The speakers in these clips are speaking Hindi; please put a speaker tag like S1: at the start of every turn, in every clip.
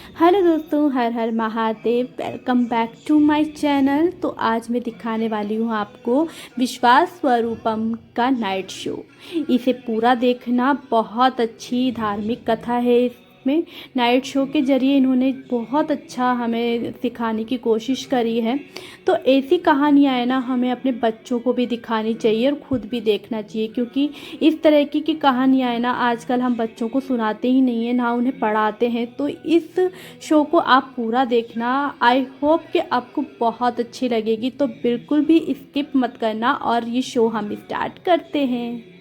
S1: हेलो दोस्तों, हर हर Mahadev. Welcome back to my channel. तो आज मैं दिखाने वाली हूँ आपको विश्वास स्वरूपम का नाइट शो। इसे पूरा देखना। बहुत अच्छी धार्मिक कथा है। इसमें नाइट शो के ज़रिए इन्होंने बहुत अच्छा हमें सिखाने की कोशिश करी है। तो ऐसी कहानियाँ है ना, हमें अपने बच्चों को भी दिखानी चाहिए और ख़ुद भी देखना चाहिए, क्योंकि इस तरह की कहानियाँ है ना, आजकल हम बच्चों को सुनाते ही नहीं हैं, ना उन्हें पढ़ाते हैं। तो इस शो को आप पूरा देखना। आई होप कि आपको बहुत अच्छी लगेगी। तो बिल्कुल भी स्किप मत करना। और ये शो हम स्टार्ट करते हैं।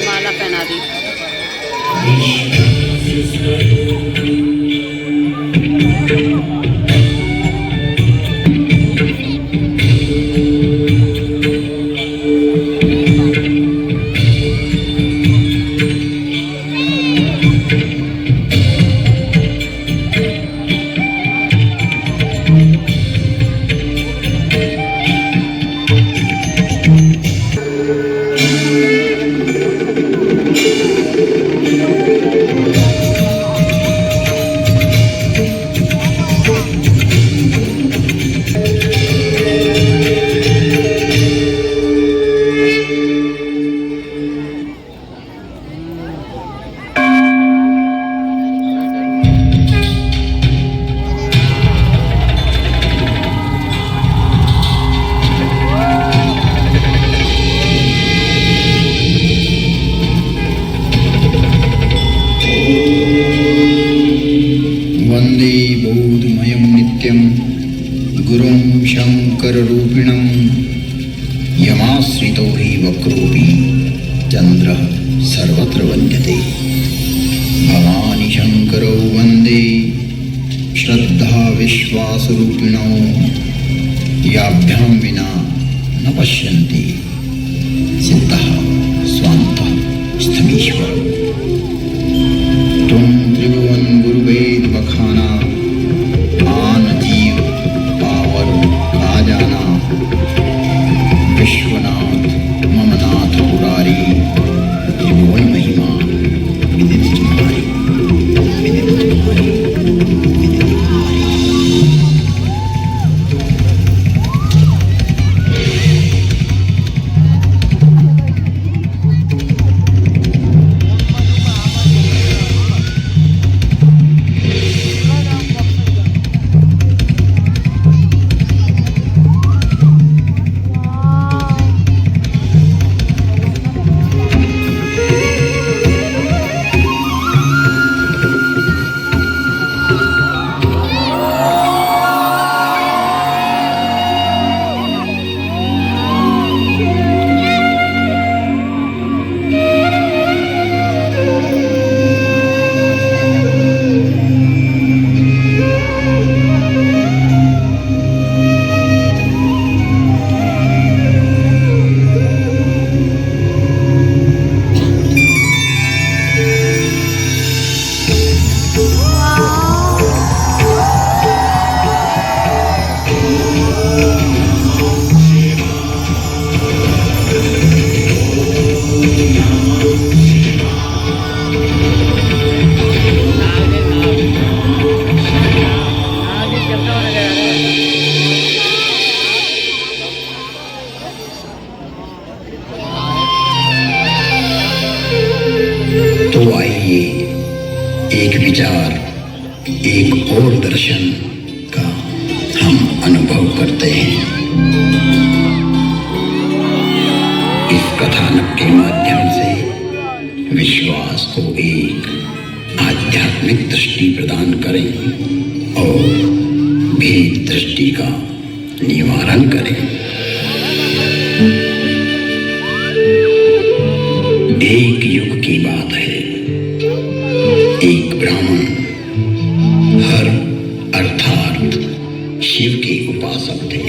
S2: माला पहना दी।
S3: वन्दे बोधमयं नित्यं गुरुं शङ्कररूपिणं यमाश्रितो हि वक्रोऽपि चन्द्रः सर्वत्र वन्द्यते। भवानी शङ्करौ वन्दे श्रद्धाविश्वासरूपिणौ याभ्यां विना न पश्यन्ति सिद्धः स्वान्तः स्थमीश्वरः। तुम त्रिभुवन गुरुवेद बखाना आन जीव पावर आ जाना। विश्वनाथ ममनाथ पुरारी त्रिभुवन महिमा विदित तुम्हारी, विदित तुम्हारी, विदित तुम्हारी। तो आइए एक विचार, एक और दर्शन का हम अनुभव करते हैं। इस कथानक के माध्यम से विश्वास को एक आध्यात्मिक दृष्टि प्रदान करें और भेद दृष्टि का निवारण करें। एक युग की बात है। एक ब्राह्मण हर अर्थात शिव के उपासक थे।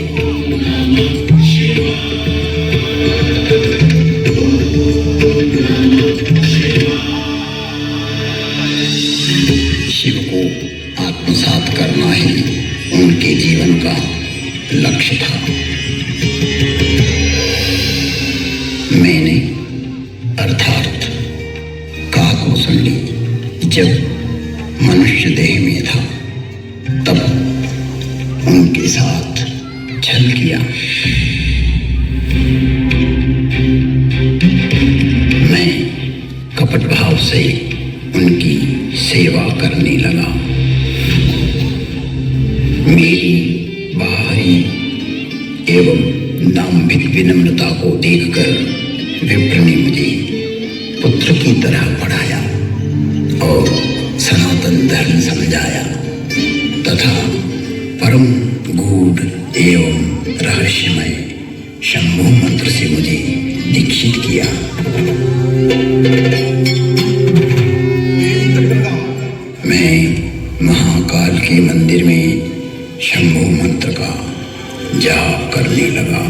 S3: लक्ष्य था। मैंने अर्थात काकभूषणी जब मनुष्य देह में था तब उनके साथ छल किया। मैं कपट भाव से उनकी सेवा करने लगा। मेरी बाहरी एवं दाम्भिक विनम्रता को देखकर विप्र ने मुझे पुत्र की तरह पढ़ाया और सनातन धर्म समझाया तथा परम गूढ़ एवं रहस्यमय शंभु मंत्र से मुझे दीक्षित किया। मैं महाकाल के मंदिर में शंभु मंत्र का जाप करने लगा।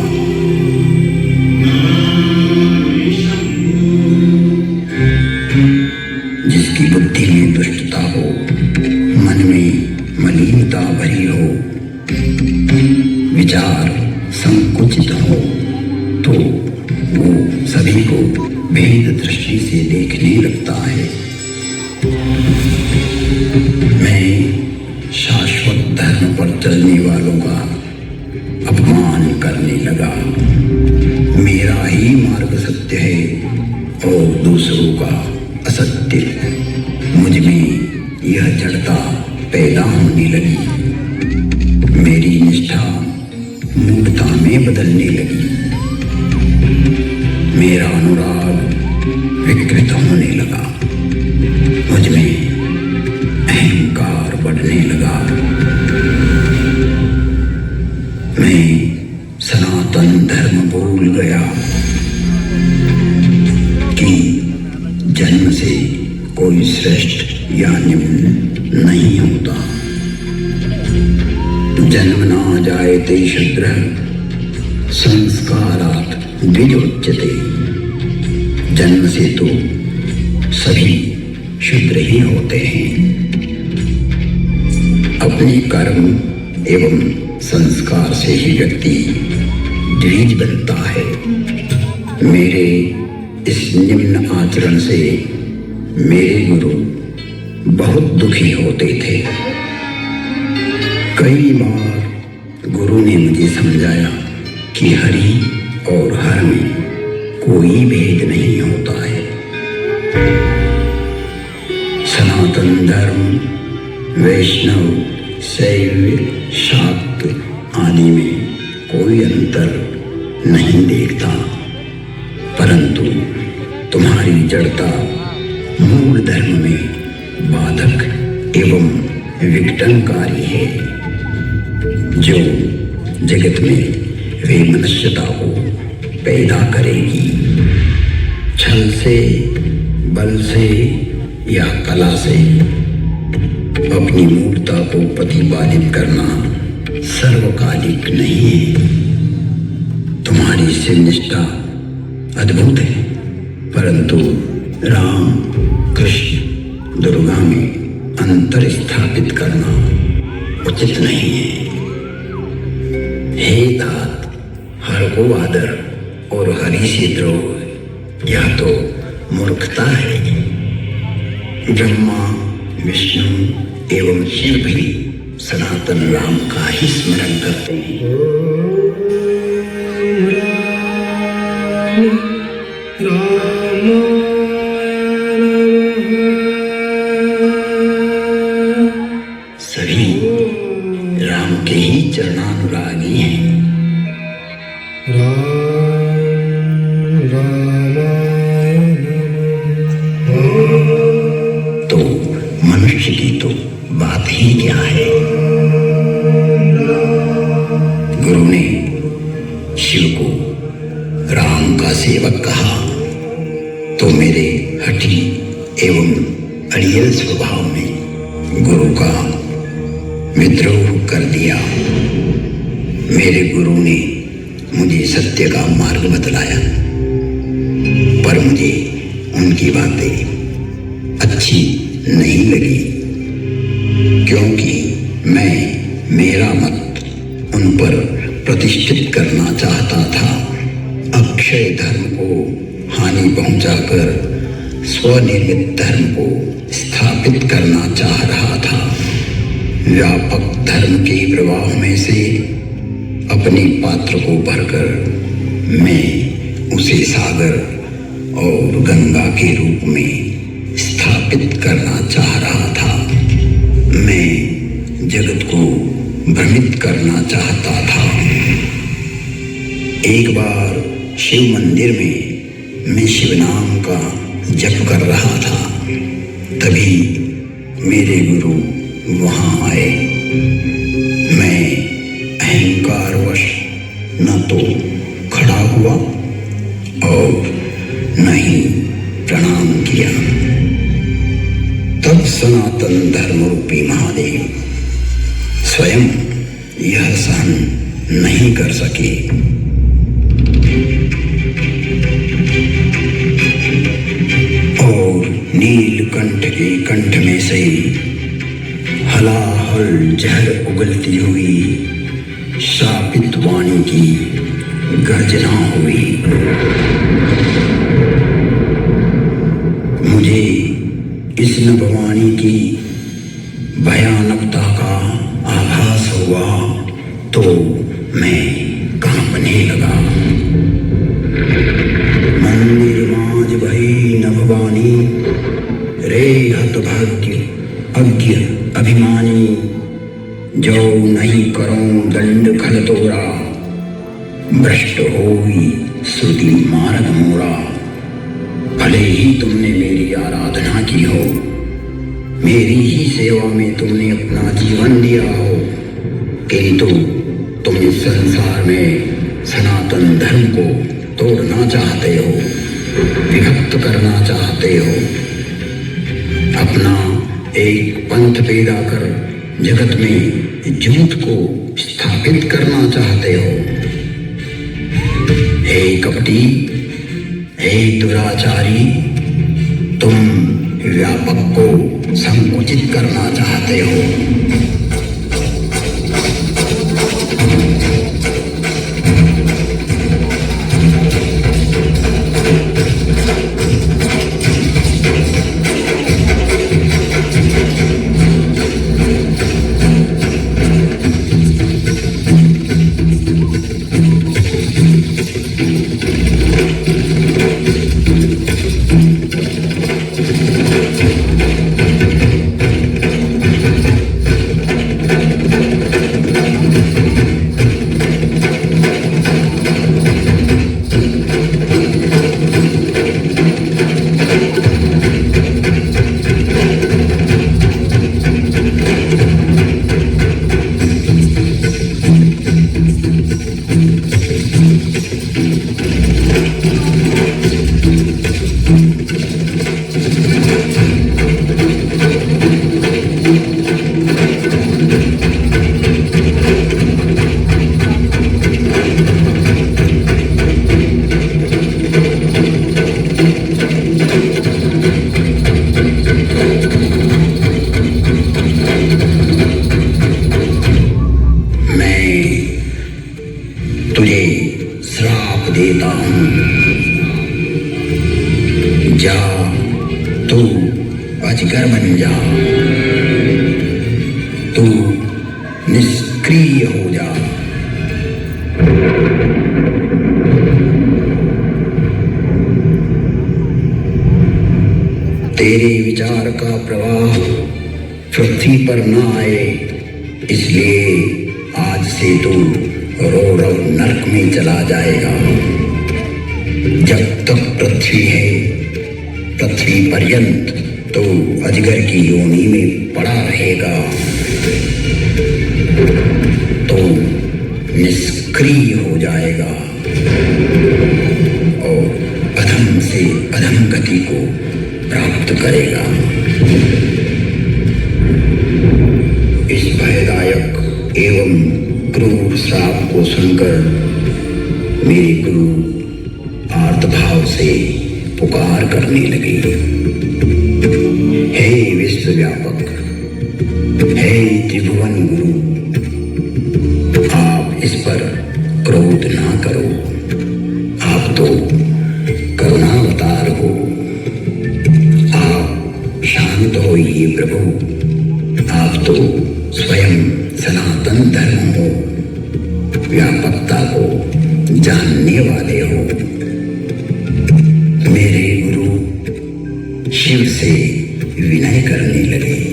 S3: जिसकी बुद्धि में दुष्टता हो, मन में मलिनता भरी हो, विचार संकुचित हो, तो वो सभी को भेद दृष्टि से देखने लगता है। मैं शाश्वत धर्म पर चलने वालों का अपमान करने लगा। मेरा ही मार्ग सत्य है और दूसरों का असत्य। मुझ में यह जड़ता पैदा होने लगी। मेरी निष्ठा मूढ़ता में बदलने लगी। मेरा अनुराग विकृत होने लगा। मुझ में अहंकार बढ़ने लगा। मैं सनातन धर्म भूल गया कि जन्म से कोई श्रेष्ठ या निम्न नहीं होता। जन्म ना जायते शूद्रः संस्कारात् द्विजोच्यते। जन्म से तो सभी शूद्र ही होते हैं। अपने कर्म एवं संस्कार से ही व्यक्ति द्विज बनता है। मेरे इस निम्न आचरण से मेरे गुरु बहुत दुखी होते थे। कई बार गुरु ने मुझे समझाया कि हरि और हर में कोई भेद नहीं होता है। सनातन धर्म वैष्णव शैव शाक्त आदि में कोई अंतर नहीं देखता, परंतु तुम्हारी जड़ता मूल धर्म में बाधक एवं विघटनकारी है, जो जगत में वैमनस्यता को पैदा करेगी। छल से, बल से या कला से अपनी मूर्खता को प्रतिपादित करना सर्वकालिक नहीं है। तुम्हारी शिवनिष्ठा अद्भुत है, परंतु राम कृष्ण दुर्गा में अंतर स्थापित करना उचित नहीं है। हे तात, हर को आदर और हरि से द्रोह, यह तो मूर्खता है। ब्रह्मा विष्णु एवं शिव भी सनातन राम का ही स्मरण करते हैं। सभी राम के ही चरणानुरागी हैं। तो मनुष्य की तो बात ही क्या है। गुरु ने शिव को राम का सेवक कहा तो मेरे हठी एवं अड़ियल स्वभाव ने गुरु का विद्रोह कर दिया। मेरे गुरु ने मुझे सत्य का मार्ग बतलाया, पर मुझे उनकी बातें अच्छी नहीं लगी, क्योंकि मैं मेरा मत उन पर प्रतिष्ठित करना चाहता था। अक्षय धर्म को हानि पहुंचाकर स्वनिर्मित धर्म को स्थापित करना चाह रहा था। व्यापक धर्म के प्रवाह में से अपने पात्र को भरकर मैं उसे सागर और गंगा के रूप में स्थापित करना चाह रहा था। मैं जगत को भ्रमित करना चाहता था। एक बार शिव मंदिर में मैं शिव नाम का जप कर रहा था। तभी मेरे गुरु वहां आए। मैं अहंकारवश न तो खड़ा हुआ और न ही प्रणाम किया। तब सनातन धर्म रूपी महादेव स्वयं यह सहन नहीं कर सके। और नीलकंठ के कंठ में से हलाहल जहर उगलती हुई शापित वाणी की गर्जना हुई। मुझे इस नभवाणी की भयानकता का आभास हुआ तो मैं कांपने लगा। मंदिर माज भई नभवाणी, रे हतभाग्य अज्ञ अभिमानी, जो नहीं करो दंड खल तोरा, भ्रष्ट होई श्रुति मार्ग मोरा। भले ही तुमने मेरी आराधना की हो, मेरी ही सेवा में तुमने अपना जीवन दिया हो, किंतु तुम इस संसार में सनातन धर्म को तोड़ना चाहते हो, विभक्त करना चाहते हो, अपना एक पंथ पैदा कर जगत में झूठ को स्थापित करना चाहते हो। हे कपटी, हे दुराचारी, तुम व्यापक को संकुचित करना चाहते हो। देता हूं। जा तू अजगर बन जा, तू निष्क्रिय हो जा। तेरे विचार का प्रवाह पृथ्वी पर न आए, इसलिए आज से तू रौरव नरक में चला जाएगा। जब तक पृथ्वी है, पृथ्वी पर्यंत तो अजगर की योनि में पड़ा रहेगा। तो निष्क्रिय हो जाएगा और अधम से अधम गति को प्राप्त करेगा। इस भयदायक एवं क्रूर श्राप को सुनकर मेरे गुरु आर्तभाव से पुकार करने लगे। हे विश्वव्यापक, हे त्रिभुवन गुरु, आप इस पर करो, आप तो करुणावतार हो। आप शांत होइए प्रभु, आप तो स्वयं सनातन धर्म हो, व्यापकता को जानने वाले हो। मेरे गुरु शिव से विनय करने लगे।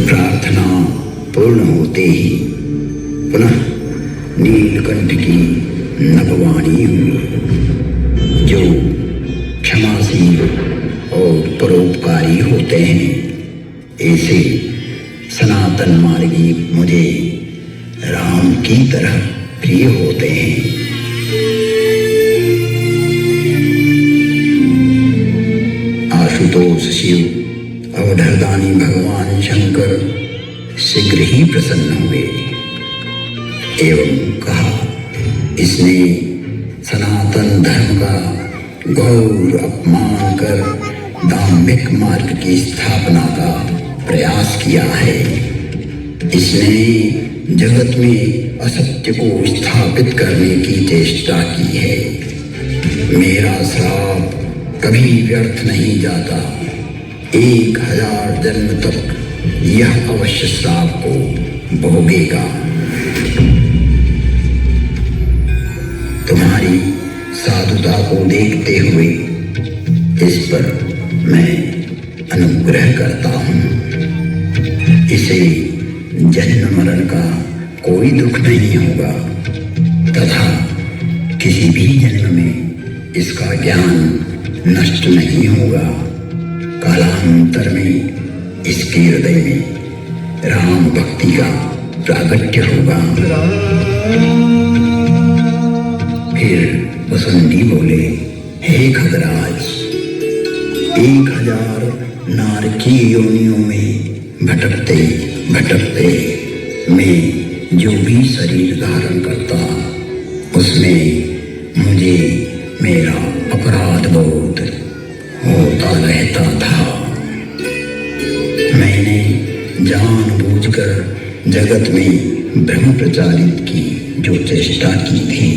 S3: प्रार्थना पूर्ण होते ही पुनः नीलकंठ की नभवाणी हुई, जो क्षमाशील और परोपकारी होते हैं। ऐसे सनातन मार्गी मुझे राम की तरह प्रिय होते हैं। आशुतोष शिव अवधरदानी भगवान शंकर शीघ्र ही प्रसन्न हुए एवं कहा, इसने सनातन धर्म का घोर अपमान कर धार्मिक मार्ग की स्थापना का प्रयास किया है। इसने जगत में असत्य को स्थापित करने की चेष्टा की है। मेरा श्राप कभी व्यर्थ नहीं जाता। 1000 जन्म तक यह अवश्य श्राप को भोगेगा। तुम्हारी साधुता को देखते हुए इस पर मैं अनुग्रह करता हूँ। इसे जन्म मरण का कोई दुख नहीं होगा तथा किसी भी जन्म में इसका ज्ञान नष्ट नहीं होगा। कालांतर में इसके हृदय में राम भक्ति का प्रागट्य होगा। फिर वसुंधी बोले, हे खगराज, 1000 नारकी योनियों में भटकते भटकते मैं जो भी शरीर धारण करता, उसमें मुझे मेरा अपराध बोध होता रहता था। मैंने जानबूझकर जगत में भ्रम प्रचारित की जो चेष्टा की थी,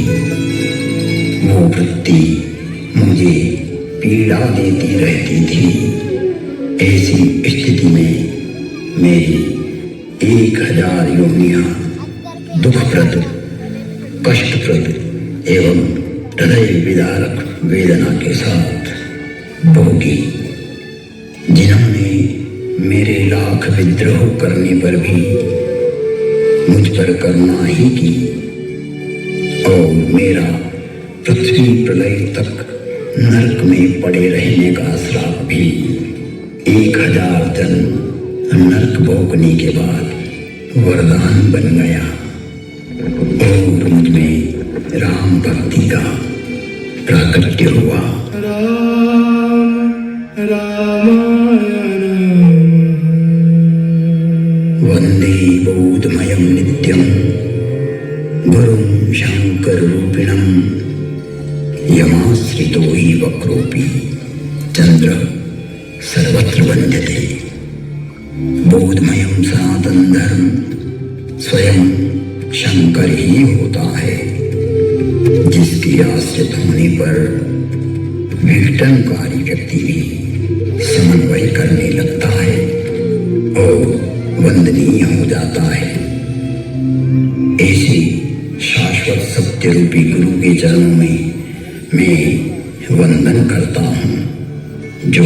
S3: वो वृत्ति मुझे पीड़ा देती रहती थी। ऐसी स्थिति में मेरी 1000 योनियां दुखप्रद, कष्टप्रद एवं हृदय विदारक वेदना के साथ भोगी। जिन्होंने मेरे लाख विद्रोह करने पर भी मुझ पर करुणा ही की और मेरा पृथ्वी प्रलय तक नरक में पड़े रहने का श्राप भी 1000 जन्म नरक भोगने के बाद वरदान बन गया और मुझ में राम भक्ति का प्राकट्य हुआ। वंदे बोधमयं नित्यं गुरुं शंकर रूपिणं यमाश्रितो हि वक्रोऽपि चंद्र सर्वत्र वंद्यते। बोधमयं सनातन धर्म स्वयं शंकर ही होता है, जिसके आश्रित होने पर विघटनकारी व्यक्ति भी समन्वय करने लगता है और वंदनीय हो जाता है। ऐसे शाश्वत सत्य रूपी गुरु के चरणों में मैं वंदन करता हूँ, जो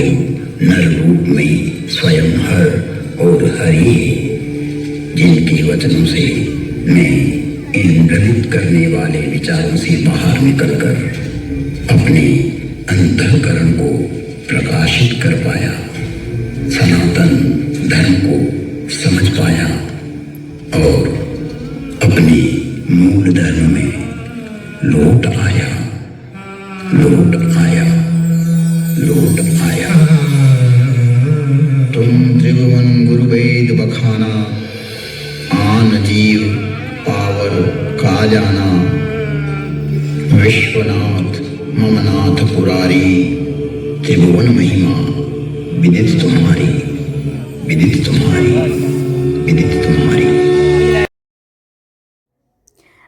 S3: नर रूप में स्वयं हर और हरि है, जिनके वचनों से मैं इन भ्रमित करने वाले विचारों से बाहर निकलकर अपने अंतःकरण को प्रकाशित कर पाया, सनातन धर्म को समझ पाया और अपने मूल धर्म में लौट आया, लौट आया, लौट आया। तुम त्रिभुवन गुरु वेद बखाना, आन जीव पावर का जाना। विश्वनाथ ममनाथ पुरारी, त्रिभुवन महिमा विदित तुम्हारी, विदित तुम्हारी, विदित तुम्हारी।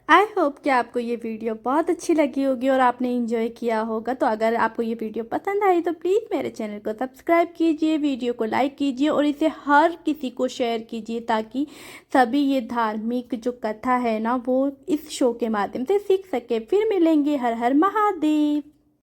S1: आई होप कि आपको ये वीडियो बहुत अच्छी लगी होगी और आपने एंजॉय किया होगा। तो अगर आपको ये वीडियो पसंद आई तो प्लीज़ मेरे चैनल को सब्सक्राइब कीजिए, वीडियो को लाइक कीजिए और इसे हर किसी को शेयर कीजिए, ताकि सभी ये धार्मिक जो कथा है ना वो इस शो के माध्यम से सीख सके। फिर मिलेंगे। हर हर महादेव।